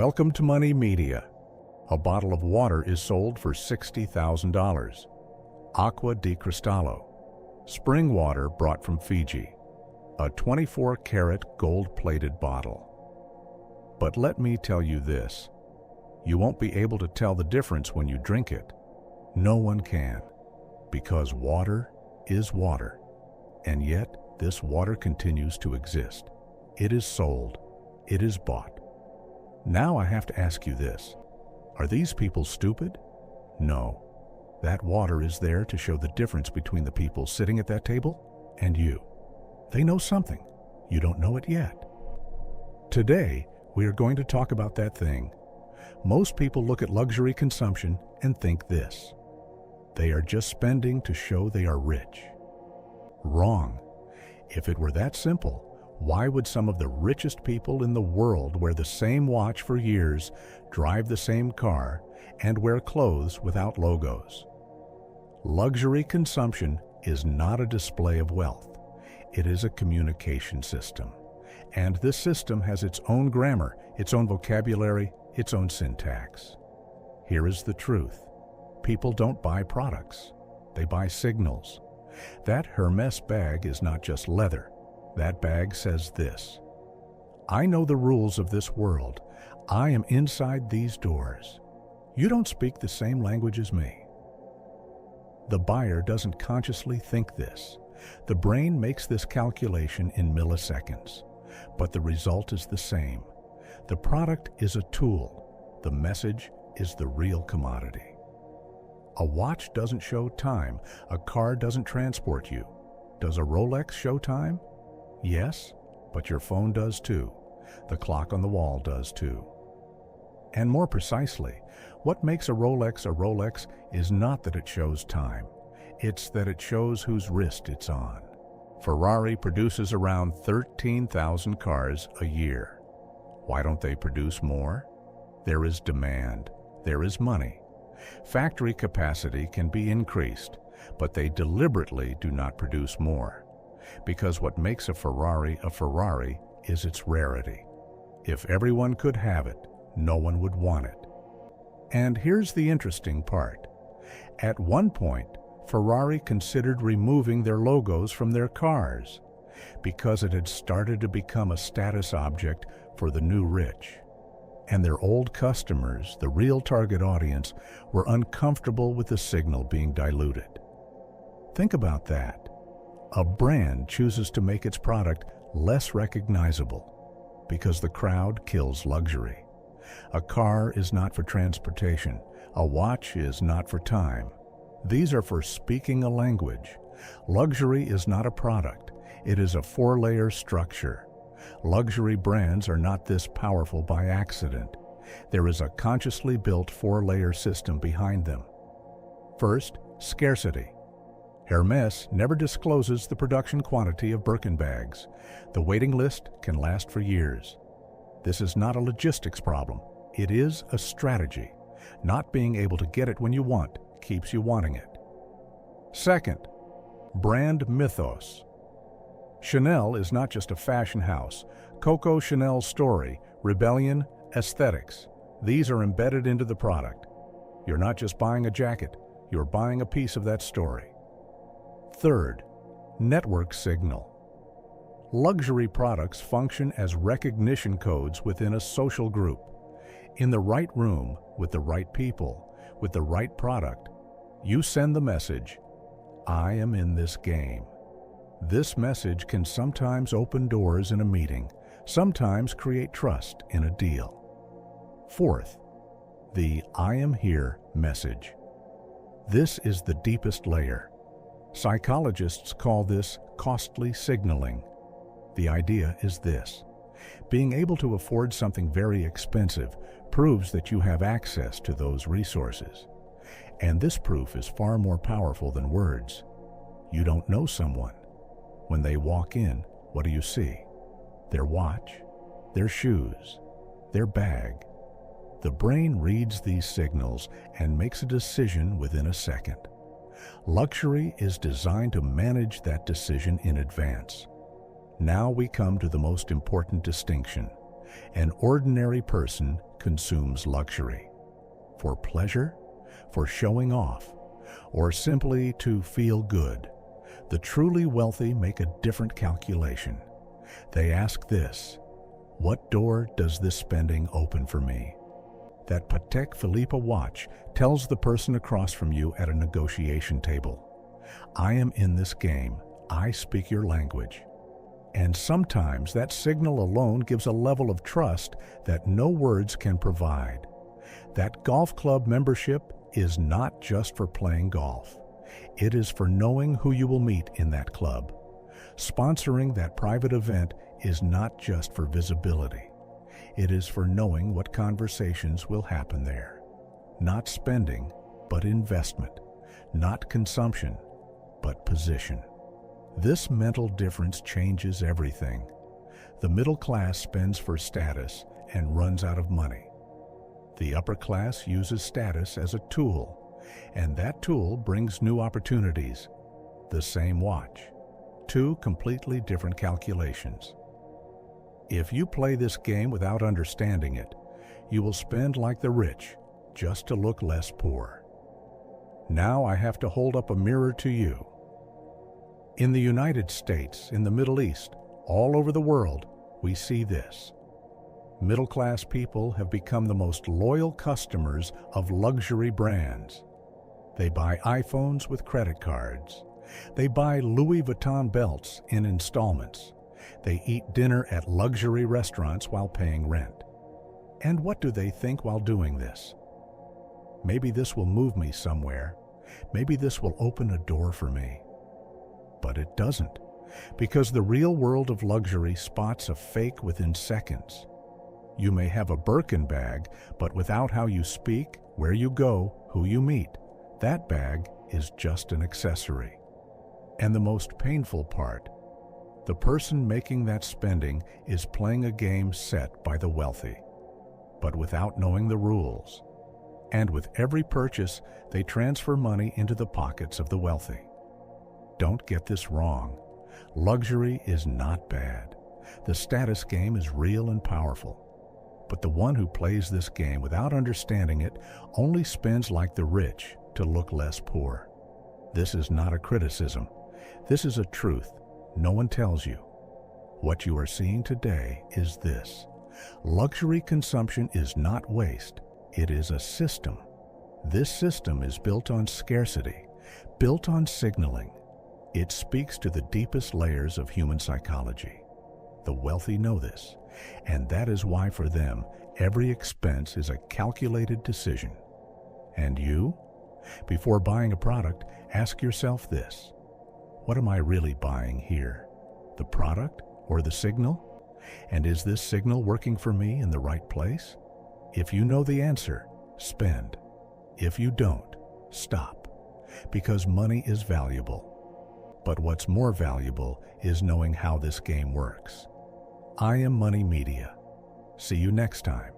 Welcome to Money Media. A bottle of water is sold for $60,000. Acqua di Cristallo. Spring water brought from Fiji. A 24-karat gold-plated bottle. But let me tell you this. You won't be able to tell the difference when you drink it. No one can. Because water is water. And yet, this water continues to exist. It is sold. It is bought. Now I have to ask you this. Are these people stupid? No. That water is there to show the difference between the people sitting at that table and you. They know something. You don't know it yet. Today, we are going to talk about that thing. Most people look at luxury consumption and think this. They are just spending to show they are rich. Wrong. If it were that simple, why would some of the richest people in the world wear the same watch for years, drive the same car, and wear clothes without logos? Luxury consumption is not a display of wealth. It is a communication system. And this system has its own grammar, its own vocabulary, its own syntax. Here is the truth. People don't buy products. They buy signals. That Hermes bag is not just leather. That bag says this. I know the rules of this world. I am inside these doors. You don't speak the same language as me. The buyer doesn't consciously think this. The brain makes this calculation in milliseconds. But the result is the same. The product is a tool. The message is the real commodity. A watch doesn't show time. A car doesn't transport you. Does a Rolex show time? Yes, but your phone does too. The clock on the wall does too. And more precisely, what makes a Rolex is not that it shows time. It's that it shows whose wrist it's on. Ferrari produces around 13,000 cars a year. Why don't they produce more? There is demand. There is money. Factory capacity can be increased, but they deliberately do not produce more. Because what makes a Ferrari is its rarity. If everyone could have it, no one would want it. And here's the interesting part. At one point, Ferrari considered removing their logos from their cars because it had started to become a status object for the new rich. And their old customers, the real target audience, were uncomfortable with the signal being diluted. Think about that. A brand chooses to make its product less recognizable because the crowd kills luxury. A car is not for transportation. A watch is not for time. These are for speaking a language. Luxury is not a product. It is a four-layer structure. Luxury brands are not this powerful by accident. There is a consciously built four-layer system behind them. First, scarcity. Hermes never discloses the production quantity of Birkin bags. The waiting list can last for years. This is not a logistics problem. It is a strategy. Not being able to get it when you want keeps you wanting it. Second, brand mythos. Chanel is not just a fashion house. Coco Chanel's story, rebellion, aesthetics. These are embedded into the product. You're not just buying a jacket. You're buying a piece of that story. Third, network signal. Luxury products function as recognition codes within a social group. In the right room, with the right people, with the right product, you send the message, I am in this game. This message can sometimes open doors in a meeting, sometimes create trust in a deal. Fourth, the I am here message. This is the deepest layer. Psychologists call this costly signaling. The idea is this. Being able to afford something very expensive proves that you have access to those resources. And this proof is far more powerful than words. You don't know someone. When they walk in, what do you see? Their watch, their shoes, their bag. The brain reads these signals and makes a decision within a second. Luxury is designed to manage that decision in advance. Now we come to the most important distinction. An ordinary person consumes luxury. For pleasure, for showing off, or simply to feel good. The truly wealthy make a different calculation. They ask this: what door does this spending open for me? That Patek Philippe watch tells the person across from you at a negotiation table, I am in this game, I speak your language. And sometimes that signal alone gives a level of trust that no words can provide. That golf club membership is not just for playing golf. It is for knowing who you will meet in that club. Sponsoring that private event is not just for visibility. It is for knowing what conversations will happen there. Not spending, but investment. Not consumption, but position. This mental difference changes everything. The middle class spends for status and runs out of money. The upper class uses status as a tool, and that tool brings new opportunities. The same watch. Two completely different calculations. If you play this game without understanding it, you will spend like the rich, just to look less poor. Now I have to hold up a mirror to you. In the United States, in the Middle East, all over the world, we see this. Middle-class people have become the most loyal customers of luxury brands. They buy iPhones with credit cards. They buy Louis Vuitton belts in installments. They eat dinner at luxury restaurants while paying rent. And what do they think while doing this? Maybe this will move me somewhere. Maybe this will open a door for me. But it doesn't, because the real world of luxury spots a fake within seconds. You may have a Birkin bag, but without how you speak, where you go, who you meet, that bag is just an accessory. And the most painful part, the person making that spending is playing a game set by the wealthy, but without knowing the rules. And with every purchase, they transfer money into the pockets of the wealthy. Don't get this wrong. Luxury is not bad. The status game is real and powerful. But the one who plays this game without understanding it only spends like the rich to look less poor. This is not a criticism. This is a truth no one tells you. What you are seeing today is this. Luxury consumption is not waste. It is a system. This system is built on scarcity, built on signaling. It speaks to the deepest layers of human psychology. The wealthy know this, and that is why for them, every expense is a calculated decision. And you? Before buying a product, ask yourself this. What am I really buying here? The product or the signal? And is this signal working for me in the right place? If you know the answer, spend. If you don't, stop. Because money is valuable. But what's more valuable is knowing how this game works. I am Money Media. See you next time.